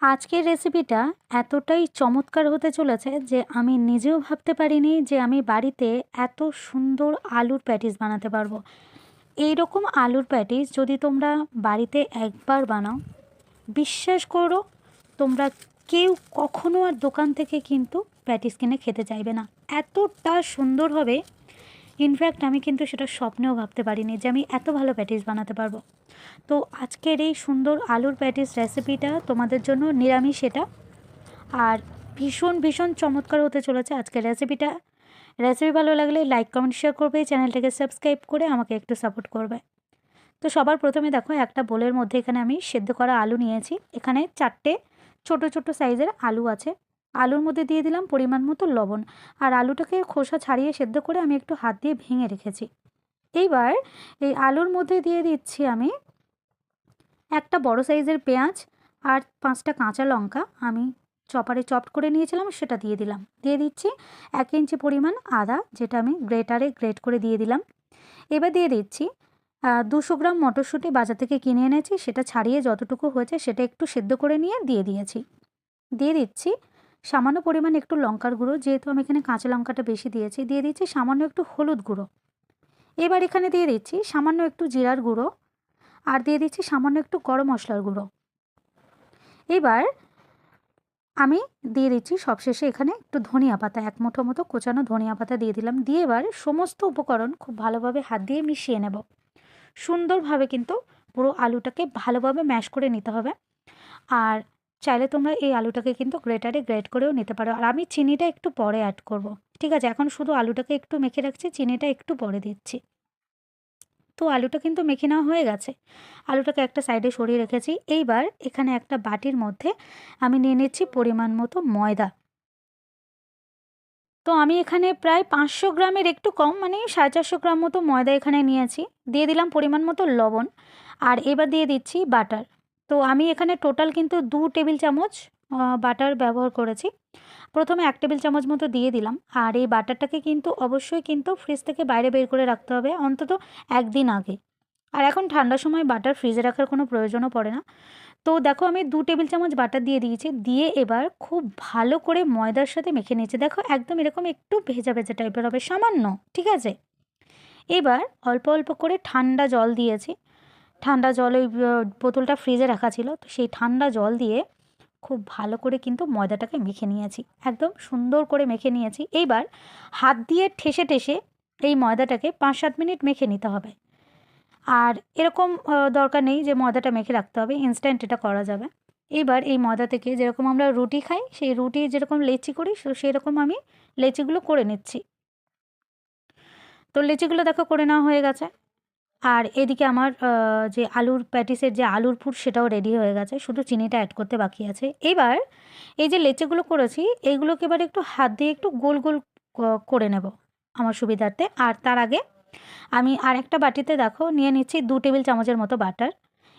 আজকের রেসিপিটা এতটাই চমৎকার হতে চলেছে যে আমি নিজেও ভাবতে পারিনি যে আমি বাড়িতে এত সুন্দর আলুর প্যাটিস বানাতে পারবো। এইরকম আলুর প্যাটিস যদি তোমরা বাড়িতে একবার বানাও, বিশ্বাস করো তোমরা কেউ কখনো আর দোকান থেকে কিন্তু প্যাটিস কিনে খেতে চাইবে না। এতটা সুন্দর হবে, ইনফ্যাক্ট আমি কিন্তু সেটা স্বপ্নেও ভাবতে পারিনি যে আমি এত ভালো প্যাটিস বানাতে পারবো। তো আজকের এই সুন্দর আলুর প্যাটিস রেসিপিটা তোমাদের জন্য নিরামিষ এটা, আর ভীষণ ভীষণ চমৎকার হতে চলেছে আজকের রেসিপিটা। রেসিপি ভালো লাগলে লাইক কমেন্ট শেয়ার করবে, চ্যানেলটাকে সাবস্ক্রাইব করে আমাকে একটু সাপোর্ট করবে। তো সবার প্রথমে দেখো, একটা বোলের মধ্যে এখানে আমি সেদ্ধ করা আলু নিয়েছি। এখানে 4টে ছোট ছোট সাইজের আলু আছে। আলুর মধ্যে দিয়ে দিলাম পরিমাণ মতো লবণ, আর আলুটাকে খোসা ছাড়িয়ে সেদ্ধ করে আমি একটু হাত দিয়ে ভেঙে রেখেছি। এইবার এই আলুর মধ্যে দিয়ে দিচ্ছি আমি একটা বড় সাইজের পেঁয়াজ আর 5টা কাঁচা লঙ্কা আমি চপারে চপড করে নিয়েছিলাম, সেটা দিয়ে দিলাম। দিয়ে দিচ্ছি 1 ইঞ্চি পরিমাণ আদা, যেটা আমি গ্রেটারে গ্রেট করে দিয়ে দিলাম। এবার দিয়ে দিচ্ছি 200 গ্রাম মটরশুঁটি বাজার থেকে কিনে এনেছি, সেটা ছাড়িয়ে যতটুকু হয়েছে সেটা একটু সেদ্ধ করে নিয়ে দিয়ে দিয়েছি। দিয়ে দিচ্ছি সামান্য পরিমাণ একটু লঙ্কার গুঁড়ো, যেহেতু আমি এখানে কাঁচা লঙ্কাটা বেশি দিয়েছি। দিয়ে দিচ্ছি সামান্য একটু হলুদ গুঁড়ো। এবার এখানে দিয়ে দিচ্ছি সামান্য একটু জিরার গুঁড়ো, আর দিয়ে দিচ্ছি সামান্য একটু গরম মশলার গুঁড়ো। এবার আমি দিয়ে দিচ্ছি সবশেষে এখানে একটু ধনিয়া পাতা, 1 মুঠো মতো কোচানো ধনিয়া পাতা দিয়ে দিলাম। দিয়ে এবার সমস্ত উপকরণ খুব ভালোভাবে হাত দিয়ে মিশিয়ে নেব। সুন্দরভাবে কিন্তু পুরো আলুটাকে ভালোভাবে ম্যাশ করে নিতে হবে। আর চাইলে তোমরা এই আলুটাকে কিন্তু গ্রেটারে গ্রেট করেও নিতে পারো। আর আমি চিনিটা একটু পরে অ্যাড করব। ঠিক আছে, এখন শুধু আলুটাকে একটু মেখে রাখছি, চিনিটা একটু পরে দিচ্ছি। তো আলুটা কিন্তু মেখে নেওয়া হয়ে গেছে। আলুটাকে একটা সাইডে সরিয়ে রেখেছি। এইবার এখানে একটা বাটির মধ্যে আমি নিয়ে নিচ্ছি পরিমাণ মতো ময়দা। তো আমি এখানে প্রায় 500 গ্রামের একটু কম, মানে 450 গ্রাম মতো ময়দা এখানে নিয়েছি। দিয়ে দিলাম পরিমাণ মতো লবণ, আর এবার দিয়ে দিচ্ছি বাটার। তো আমি এখানে টোটাল কিন্তু 2 টেবিল চামচ বাটার ব্যবহার করেছি। প্রথমে 1 টেবিল চামচ মতো দিয়ে দিলাম। আর এই বাটারটাকে কিন্তু অবশ্যই কিন্তু ফ্রিজ থেকে বাইরে বের করে রাখতে হবে অন্তত 1 দিন আগে। আর এখন ঠান্ডার সময় বাটার ফ্রিজে রাখার কোনো প্রয়োজনও পড়ে না। তো দেখো আমি 2 টেবিল চামচ বাটার দিয়ে দিয়েছি। দিয়ে এবার খুব ভালো করে ময়দার সাথে মেখে নিয়েছি। দেখো একদম এরকম একটু ভেজা ভেজা টাইপের হবে সামান্য, ঠিক আছে? এবার অল্প অল্প করে ঠান্ডা জল দিয়েছি। ঠান্ডা জল, ওই বোতলটা ফ্রিজে রাখা ছিল, তো সেই ঠান্ডা জল দিয়ে খুব ভালো করে কিন্তু ময়দাটাকে মেখে নিয়েছি, একদম সুন্দর করে মেখে নিয়েছি। এইবার হাত দিয়ে ঠেসে ঠেসে এই ময়দাটাকে 5-7 মিনিট মেখে নিতে হবে। আর এরকম দরকার নেই যে ময়দাটা মেখে রাখতে হবে, ইনস্ট্যান্ট এটা করা যাবে। এবার এই ময়দা থেকে যেরকম আমরা রুটি খাই, সেই রুটি যেরকম লেচি করি, সেই রকম আমি লেচিগুলো করে নিচ্ছি। তো লেচিগুলো দেখো করে নেওয়া হয়ে গেছে। আর এদিকে আমার যে আলুর প্যাটিসের যে আলুর পুর, সেটাও রেডি হয়ে গেছে, শুধু চিনিটা অ্যাড করতে বাকি আছে। এবার এই যে লেচিগুলো করেছি, এইগুলোকে এবার একটু হাত দিয়ে একটু গোল গোল করে নেব আমার সুবিধার্থে। আর তার আগে আমি আরেকটা বাটিতে দেখো নিয়ে নিচ্ছি 2 টেবিল চামচের মতো বাটার।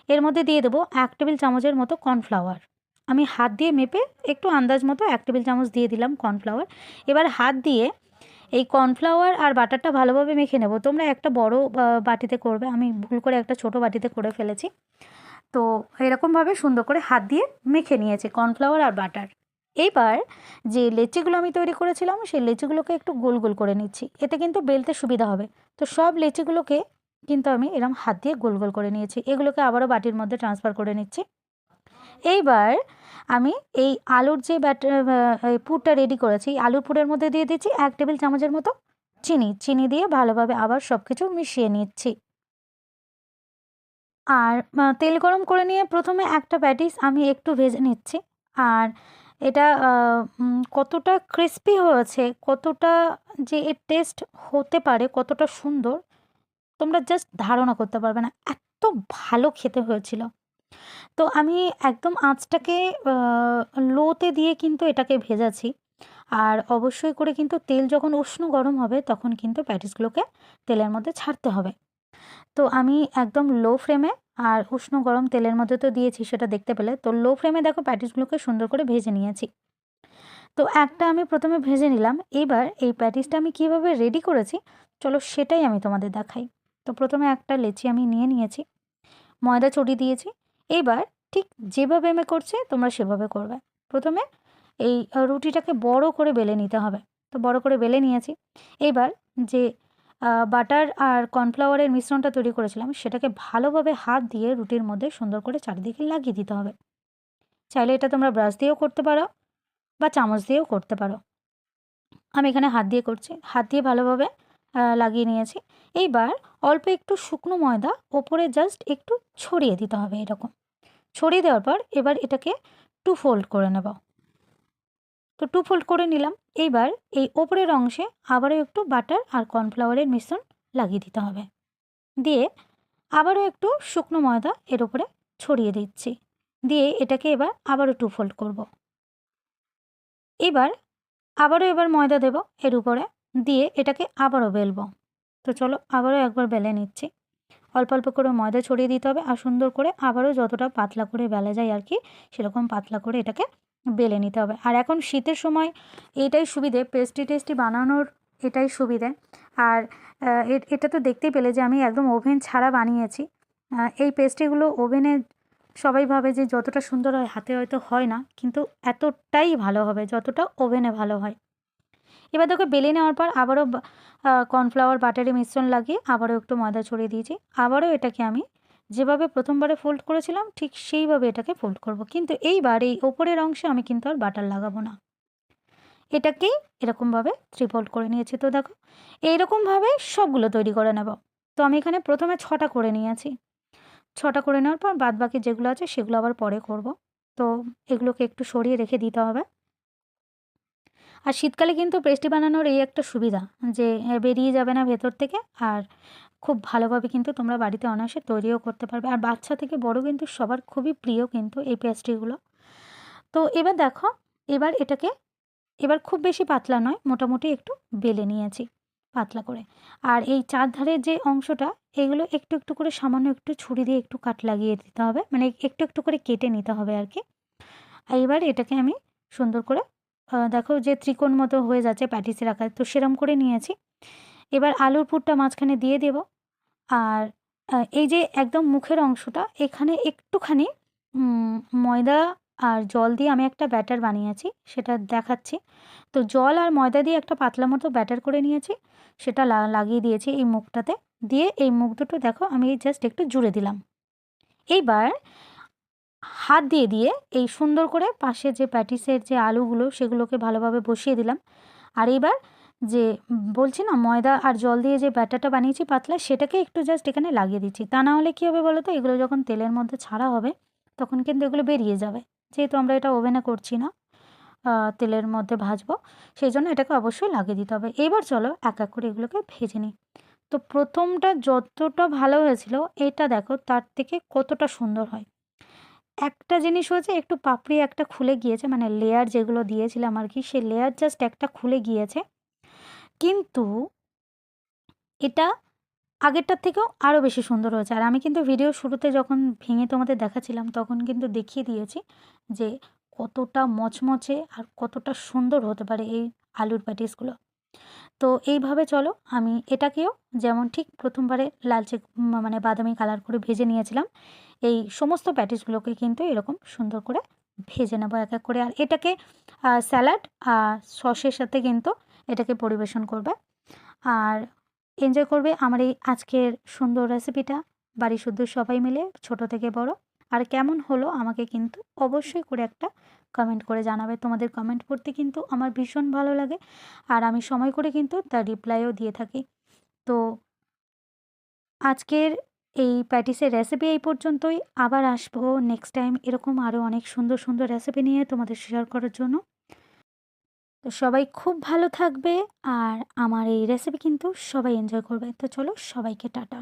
এর মধ্যে দিয়ে দেবো 1 টেবিল চামচের মতো কর্নফ্লাওয়ার। আমি হাত দিয়ে মেপে একটু আন্দাজ মতো 1 টেবিল চামচ দিয়ে দিলাম কর্নফ্লাওয়ার। এবার হাত দিয়ে এই কর্নফ্লাওয়ার আর বাটারটা ভালোভাবে মেখে নেব। তোমরা একটা বড় বাটিতে করবে, আমি ভুল করে একটা ছোট বাটিতে করে ফেলেছি। তো এরকমভাবে সুন্দর করে হাত দিয়ে মেখে নিয়েছি কর্নফ্লাওয়ার আর বাটার। এইবার যে লেচিগুলো আমি তৈরি করেছিলাম, সেই লেচিগুলোকে একটু গোল গোল করে নিচ্ছি, এতে কিন্তু বেলতে সুবিধা হবে। তো সব লেচিগুলোকে কিন্তু আমি এরকম হাত দিয়ে গোল গোল করে নিয়েছি। এগুলোকে আবারও বাটির মধ্যে ট্রান্সফার করে নিচ্ছি। এইবার আমি এই আলুর যে পুরটা রেডি করেছি, আলুর পুরের মধ্যে দিয়ে দিচ্ছি 1 টেবিল চামচের মতো চিনি দিয়ে ভালোভাবে আবার সব কিছু মিশিয়ে নিচ্ছি। আর তেল গরম করে নিয়ে প্রথমে একটা প্যাটিস আমি একটু ভেজে নিচ্ছি। আর এটা কতটা ক্রিস্পি হয়েছে, কতটা যে এর টেস্ট হতে পারে, কতটা সুন্দর, তোমরা জাস্ট ধারণা করতে পারবে না। এত ভালো খেতে হয়েছিল। তো আমি একদম আঁচটাকে লোতে দিয়ে কিন্তু এটাকে ভেজাচ্ছি। আর অবশ্যই করে কিন্তু তেল যখন উষ্ণ গরম হবে, তখন কিন্তু প্যাটিসগুলোকে তেলের মধ্যে ছাড়তে হবে। তো আমি একদম লো ফ্লেমে, আর উষ্ণ গরম তেলের মধ্যে তো দিয়েছি, সেটা দেখতে পেলে। তো লো ফ্লেমে দেখো প্যাটিসগুলোকে সুন্দর করে ভেজে নিয়েছি। তো একটা আমি প্রথমে ভেজে নিলাম। এবার এই প্যাটিসটা আমি কীভাবে রেডি করেছি, চলো সেটাই আমি তোমাদের দেখাই। তো প্রথমে একটা লেচি আমি নিয়ে নিয়েছি, ময়দা ছড়িয়ে দিয়েছি। এবার ঠিক যেভাবে আমি করছি তোমরা সেভাবে করবে। প্রথমে এই রুটিটাকে বড় করে বেলে নিতে হবে। তো বড় করে বেলে নিয়েছি। এইবার যে বাটার আর কর্নফ্লাওয়ারের মিশ্রণটা তৈরি করেছিলাম সেটাকে ভালোভাবে হাত দিয়ে রুটির মধ্যে সুন্দর করে চারিদিকে লাগিয়ে দিতে হবে। চাইলে এটা তোমরা ব্রাশ দিয়েও করতে পারো বা চামচ দিয়েও করতে পারো। আমি এখানে হাত দিয়ে করছি। হাত দিয়ে ভালোভাবে লাগিয়ে নিয়েছি। এইবার অল্প একটু শুকনো ময়দা ওপরে জাস্ট একটু ছড়িয়ে দিতে হবে এরকম। ছড়িয়ে দেওয়ার পর এবার এটাকে 2 ফোল্ড করে নেব। তো 2 ফোল্ড করে নিলাম। এইবার এই ওপরের অংশে আবারও একটু বাটার আর কর্নফ্লাওয়ারের মিশ্রণ লাগিয়ে দিতে হবে। দিয়ে আবারও একটু শুকনো ময়দা এর উপরে ছড়িয়ে দিচ্ছি। দিয়ে এটাকে এবার আবারও 2 ফোল্ড করব। এবার ময়দা দেব এর উপরে, দিয়ে এটাকে আবারও বেলবো। তো চলো আবারও একবার বেলে নিচ্ছি। অল্প অল্প করে ময়দা ছড়িয়ে দিতে হবে আর সুন্দর করে আবারও যতটা পাতলা করে বেলা যায় আর কি সেরকম পাতলা করে এটাকে বেলে নিতে হবে। আর এখন শীতের সময় এটাই সুবিধে, পেস্ট্রি টেস্টি বানানোর এটাই সুবিধে। আর এটা তো দেখতেই পেলে যে আমি একদম ওভেন ছাড়া বানিয়েছি। এই পেস্ট্রিগুলো ওভেনে সবাই ভাবে যে যতটা সুন্দর হয় হাতে হয়তো হয় না, কিন্তু এতটাই ভালো হবে যতটা ওভেনে ভালো হয়। এবার তোকে বেলে নেওয়ার পর আবারও কর্নফ্লাওয়ার বাটারে মিশ্রণ লাগিয়ে আবারও একটু ময়দা ছড়িয়ে দিয়েছি। আবারও এটাকে আমি যেভাবে প্রথমবারে ফোল্ড করেছিলাম ঠিক সেইভাবে এটাকে ফোল্ড করব। কিন্তু এইবার এই ওপরের অংশে আমি কিন্তু আর বাটার লাগাবো না। এটাকেই এরকমভাবে 3 ফোল্ড করে নিয়েছি। তো দেখো এইরকমভাবে সবগুলো তৈরি করে নেব। তো আমি এখানে প্রথমে 6টা করে নিয়েছি। 6টা করে নেওয়ার পর বাদবাকি যেগুলো আছে সেগুলো আবার পরে করব। তো এগুলোকে একটু সরিয়ে রেখে দিতে হবে। আর শীতকালে কিন্তু পেস্ট্রি বানানোর এই একটা সুবিধা যে বেরিয়ে যাবে না ভেতর থেকে, আর খুব ভালোভাবে কিন্তু তোমরা বাড়িতে অনায়াসে তৈরিও করতে পারবে। আর বাচ্চা থেকে বড় কিন্তু সবার খুবই প্রিয় কিন্তু এই পেস্ট্রিগুলো। তো এবার দেখো এবার খুব বেশি পাতলা নয়, মোটামুটি একটু বেলে নিয়েছি পাতলা করে। আর এই চারধারের যে অংশটা এগুলো একটু একটু করে সামান্য একটু ছুরি দিয়ে একটু কাট লাগিয়ে দিতে হবে, মানে একটু একটু করে কেটে নিতে হবে আর কি। এবার এটাকে আমি সুন্দর করে দেখো যে ত্রিকোণ মতো হয়ে যাচ্ছে প্যাটিসের আকার, তো সেরম করে নিয়েছি। এবার আলুর পুরটা মাঝখানে দিয়ে দেব। আর এই যে একদম মুখের অংশটা এখানে একটুখানি ময়দা আর জল দিয়ে আমি একটা ব্যাটার বানিয়েছি, সেটা দেখাচ্ছি। তো জল আর ময়দা দিয়ে একটা পাতলা মতো ব্যাটার করে নিয়েছি, সেটা লাগিয়ে দিয়েছি এই মুখটাতে। দিয়ে এই মুখ দুটো দেখো আমি জাস্ট একটু জুড়ে দিলাম। এইবার হাত দিয়ে এই সুন্দর করে পাশে যে প্যাটিসের যে আলুগুলো সেগুলোকে ভালোভাবে বসিয়ে দিলাম। আর এইবার যে বলছি না ময়দা আর জল দিয়ে যে ব্যাটারটা বানিয়েছি পাতলা, সেটাকে একটু জাস্ট এখানে লাগিয়ে দিচ্ছি। তা না হলে কী হবে বলো তো, এগুলো যখন তেলের মধ্যে ছাড়া হবে তখন কিন্তু এগুলো বেরিয়ে যাবে। যেহেতু আমরা এটা ওভেনে করছি না, তেলের মধ্যে ভাজবো, সেই জন্য এটাকে অবশ্যই লাগিয়ে দিতে হবে। এবার চলো এক এক করে এগুলোকে ভেজে নিই। তো প্রথমটা যতটা ভালো হয়েছিল এটা দেখো তার থেকে কতটা সুন্দর হয়। একটা জিনিস হয়েছে একটু পাপড়ি একটা খুলে গিয়েছে, মানে লেয়ার যেগুলো দিয়েছিলাম আর কি সে লেয়ার জাস্ট একটা খুলে গিয়েছে, কিন্তু এটা আগেরটার থেকেও আরও বেশি সুন্দর হয়েছে। আর আমি কিন্তু ভিডিও শুরুতে যখন ভেঙে তোমাদের দেখাচ্ছিলাম তখন কিন্তু দেখিয়ে দিয়েছি যে কতটা মচমচে আর কতটা সুন্দর হতে পারে এই আলুর প্যাটিসগুলো। তো এইভাবে চলো আমি এটাকেও যেমন ঠিক প্রথমবারে লালচে মানে বাদামি কালার করে ভেজে নিয়েছিলাম, এই সমস্ত প্যাটিসগুলোকে কিন্তু এরকম সুন্দর করে ভেজে নেবো এক এক করে। আর এটাকে স্যালাড সসের সাথে কিন্তু এটাকে পরিবেশন করবে আর এনজয় করবে আমার এই আজকের সুন্দর রেসিপিটা বাড়ির শুদ্ধ সবাই মিলে, ছোট থেকে বড়। আর কেমন হলো আমাকে কিন্তু অবশ্যই করে একটা কমেন্ট করে জানাবে। তোমাদের কমেন্ট পড়তে কিন্তু আমার ভীষণ ভালো লাগে আর আমি সময় করে কিন্তু তার রিপ্লাইও দিয়ে থাকি। তো আজকের এই প্যাটিসের রেসিপি এই পর্যন্তই। আবার আসবো নেক্সট টাইম এরকম আরও অনেক সুন্দর সুন্দর রেসিপি নিয়ে তোমাদের শেয়ার করার জন্য। তো সবাই খুব ভালো থাকবে আর আমার এই রেসিপি কিন্তু সবাই এনজয় করবে। তো চলো সবাইকে টাটা।